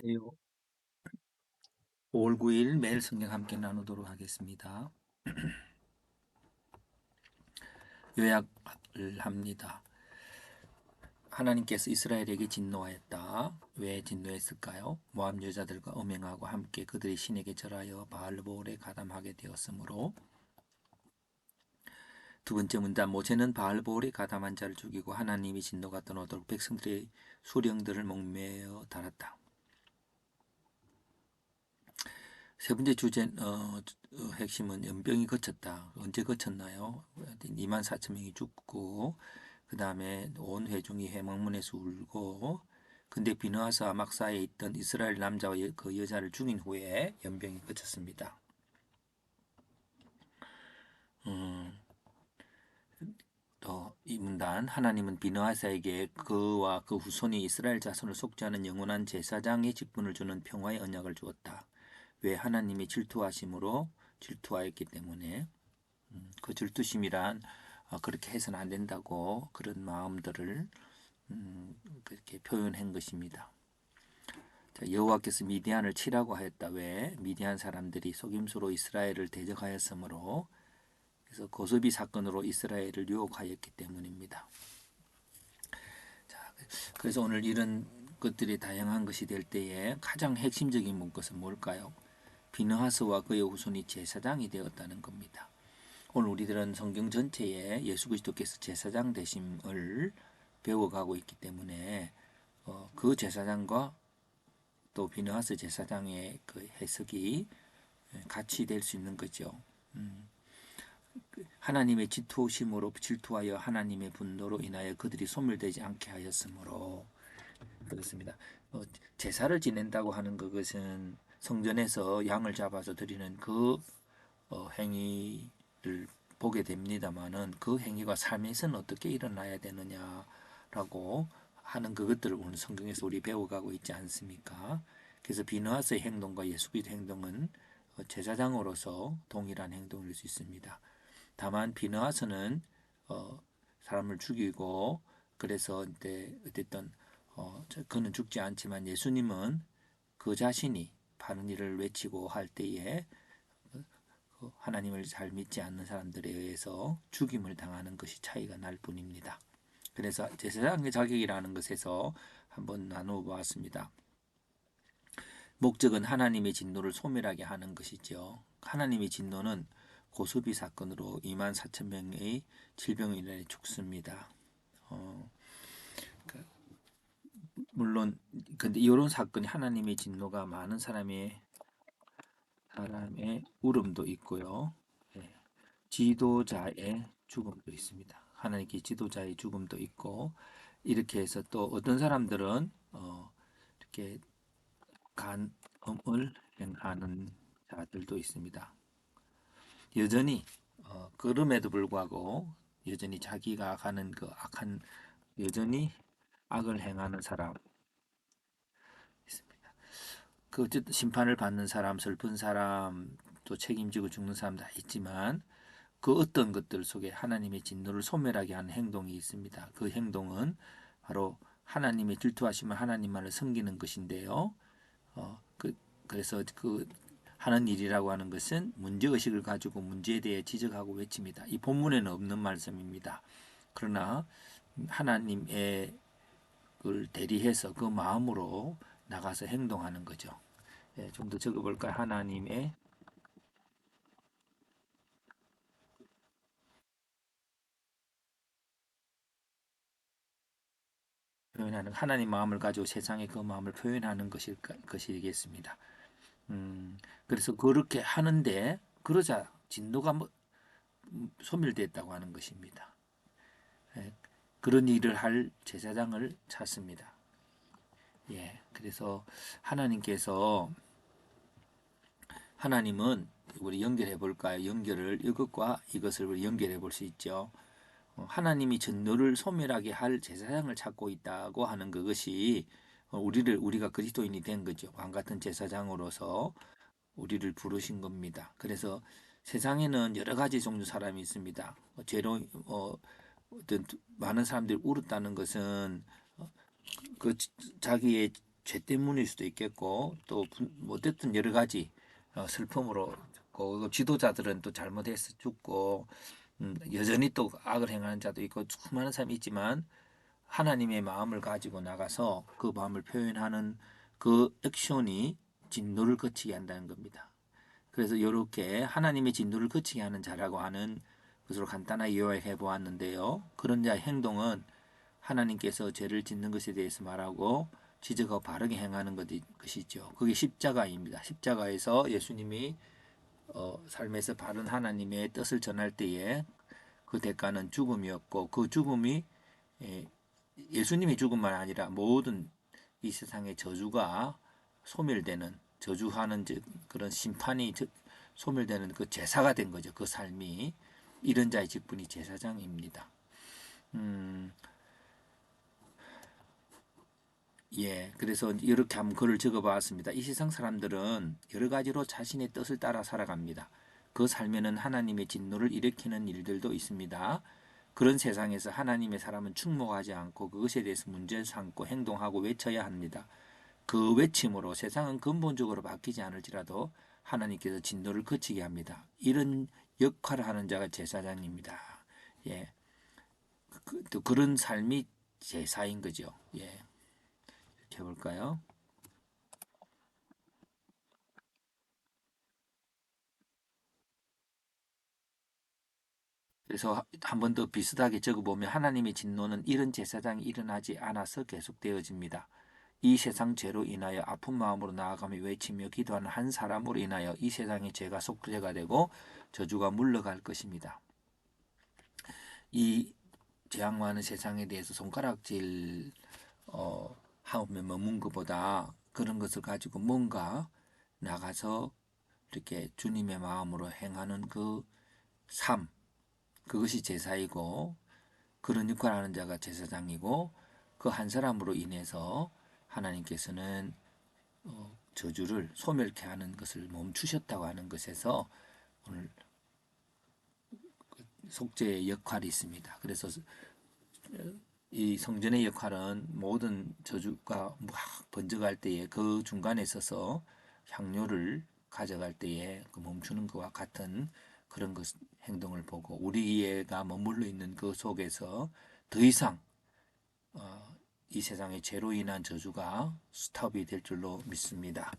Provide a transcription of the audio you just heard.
네, 5월 9일 매일 성경 함께 나누도록 하겠습니다. 요약을 합니다. 하나님께서 이스라엘에게 진노하였다. 왜 진노했을까요? 모압 여자들과 음행하고 함께 그들이 신에게 절하여 바알보올에 가담하게 되었으므로. 두 번째 문단, 모세는 바알보올에 가담한 자를 죽이고 하나님이 진노가 떠나도록 백성들의 수령들을 목매어 달았다. 세 번째 주제 핵심은 연병이 그쳤다. 언제 그쳤나요? 2만 4천 명이 죽고 그 다음에 온 회중이 회막문에서 울고 근데 비느하스와 막사에 있던 이스라엘 남자와 그 여자를 죽인 후에 연병이 그쳤습니다. 또 이 문단, 하나님은 비느하스에게 그와 그 후손이 이스라엘 자손을 속죄하는 영원한 제사장의 직분을 주는 평화의 언약을 주었다. 왜? 하나님이 질투하심으로 질투하였기 때문에. 그 질투심이란 그렇게 해서는 안 된다고 그런 마음들을 그렇게 표현한 것입니다. 자, 여호와께서 미디안을 치라고 하였다. 왜? 미디안 사람들이 속임수로 이스라엘을 대적하였으므로, 그래서 고스비 사건으로 이스라엘을 유혹하였기 때문입니다. 자, 그래서 오늘 이런 것들이 다양한 것이 될 때에 가장 핵심적인 것은 뭘까요? 비느하스와 그의 후손이 제사장이 되었다는 겁니다. 오늘 우리들은 성경 전체에 예수 그리스도께서 제사장 되심을 배워가고 있기 때문에 그 제사장과 또 비느하스 제사장의 그 해석이 같이 될 수 있는 거죠. 하나님의 질투심으로 질투하여 하나님의 분노로 인하여 그들이 소멸되지 않게 하였으므로. 그렇습니다. 제사를 지낸다고 하는 그것은 성전에서 양을 잡아서 드리는 그 행위를 보게 됩니다만은 그 행위가 삶에서는 어떻게 일어나야 되느냐라고 하는 그것들을 오늘 성경에서 우리 배워가고 있지 않습니까? 그래서 비느하스의 행동과 예수 그리스도의 행동은 제사장으로서 동일한 행동일 수 있습니다. 다만 비느하스는 사람을 죽이고 그래서 어쨌든 그는 죽지 않지만 예수님은 그 자신이 바른 일을 외치고 할 때에 하나님을 잘 믿지 않는 사람들에 의해서 죽임을 당하는 것이 차이가 날 뿐입니다. 그래서 제사장의 자격이라는 것에서 한번 나누어 보았습니다. 목적은 하나님의 진노를 소멸하게 하는 것이죠. 하나님의 진노는 고수비 사건으로 2만 4천 명의 질병으로 인해 죽습니다. 물론 근데 이런 사건이 하나님의 진노가 많은 사람의 울음도 있고요. 예, 지도자의 죽음도 있습니다. 하나님께 지도자의 죽음도 있고 이렇게 해서 또 어떤 사람들은 이렇게 간음을 행하는 자들도 있습니다. 여전히 그럼에도 불구하고 여전히 자기가 가는 그 악한 여전히 악을 행하는 사람 있습니다. 그 어쨌든 심판을 받는 사람, 슬픈 사람, 또 책임지고 죽는 사람 다 있지만 그 어떤 것들 속에 하나님의 진노를 소멸하게 하는 행동이 있습니다. 그 행동은 바로 하나님의 질투하시면 하나님만을 섬기는 것인데요. 그래서 그 하는 일이라고 하는 것은 문제의식을 가지고 문제에 대해 지적하고 외칩니다. 이 본문에는 없는 말씀입니다. 그러나 하나님의 걸 대리해서 그 마음으로 나가서 행동하는 거죠. 예, 좀 더 적어볼까요? 하나님의 표현하는 하나님 마음을 가지고 세상에 그 마음을 표현하는 것이겠습니다. 그래서 그렇게 하는데 그러자 진노가 소멸됐다고 하는 것입니다. 예, 그런 일을 할 제사장을 찾습니다. 예, 그래서 하나님께서 하나님은 우리 연결해 볼까요? 연결을 이것과 이것을 우리 연결해 볼 수 있죠. 하나님이 진노를 소멸하게 할 제사장을 찾고 있다고 하는 그것이 우리가 그리스도인이 된 거죠. 왕 같은 제사장으로서 우리를 부르신 겁니다. 그래서 세상에는 여러 가지 종류 사람이 있습니다. 죄로 어떤 많은 사람들이 울었다는 것은 그 자기의 죄 때문일 수도 있겠고 또 어쨌든 여러 가지 슬픔으로 그 지도자들은 또 잘못해서 죽고 여전히 또 악을 행하는 자도 있고 수많은 사람이 있지만 하나님의 마음을 가지고 나가서 그 마음을 표현하는 그 액션이 진노를 거치게 한다는 겁니다. 그래서 이렇게 하나님의 진노를 거치게 하는 자라고 하는 것으로 간단하게 요약해 보았는데요. 그런 자의 행동은 하나님께서 죄를 짓는 것에 대해서 말하고 지적하고 바르게 행하는 것이죠. 그게 십자가입니다. 십자가에서 예수님이 삶에서 바른 하나님의 뜻을 전할 때에 그 대가는 죽음이었고 그 죽음이 예수님의 죽음만 아니라 모든 이 세상의 저주가 소멸되는 저주하는 그런 심판이 소멸되는 그 제사가 된 거죠. 그 삶이 이런 자의 직분이 제사장입니다. 그래서 이렇게 한번 글을 적어봤습니다. 이 세상 사람들은 여러 가지로 자신의 뜻을 따라 살아갑니다. 그 삶에는 하나님의 진노를 일으키는 일들도 있습니다. 그런 세상에서 하나님의 사람은 충목하지 않고 그것에 대해서 문제를 삼고 행동하고 외쳐야 합니다. 그 외침으로 세상은 근본적으로 바뀌지 않을지라도 하나님께서 진노를 거치게 합니다. 이런 역할을 하는 자가 제사장입니다. 또 그런 삶이 제사인 거죠. 이렇게 해볼까요? 그래서 한 번 더 비슷하게 적어보면 하나님의 진노는 이런 제사장이 일어나지 않아서 계속되어집니다. 이 세상 죄로 인하여 아픈 마음으로 나아가며 외치며 기도하는 한 사람으로 인하여 이 세상의 죄가 속죄가 되고 저주가 물러갈 것입니다. 이 죄악 많은 세상에 대해서 손가락질 하며 머문 것보다 그런 것을 가지고 뭔가 나가서 이렇게 주님의 마음으로 행하는 그 삶, 그것이 제사이고 그런 역할을 하는 자가 제사장이고 그 한 사람으로 인해서 하나님께서는 저주를 소멸케 하는 것을 멈추셨다고 하는 것에서 오늘 속죄의 역할이 있습니다. 그래서 이 성전의 역할은 모든 저주가 막 번져갈 때에 그 중간에 서서 향료를 가져갈 때에 그 멈추는 것과 같은 그런 것 행동을 보고 우리가 머물러 있는 그 속에서 더 이상 이 세상의 죄로 인한 저주가 스톱이 될 줄로 믿습니다.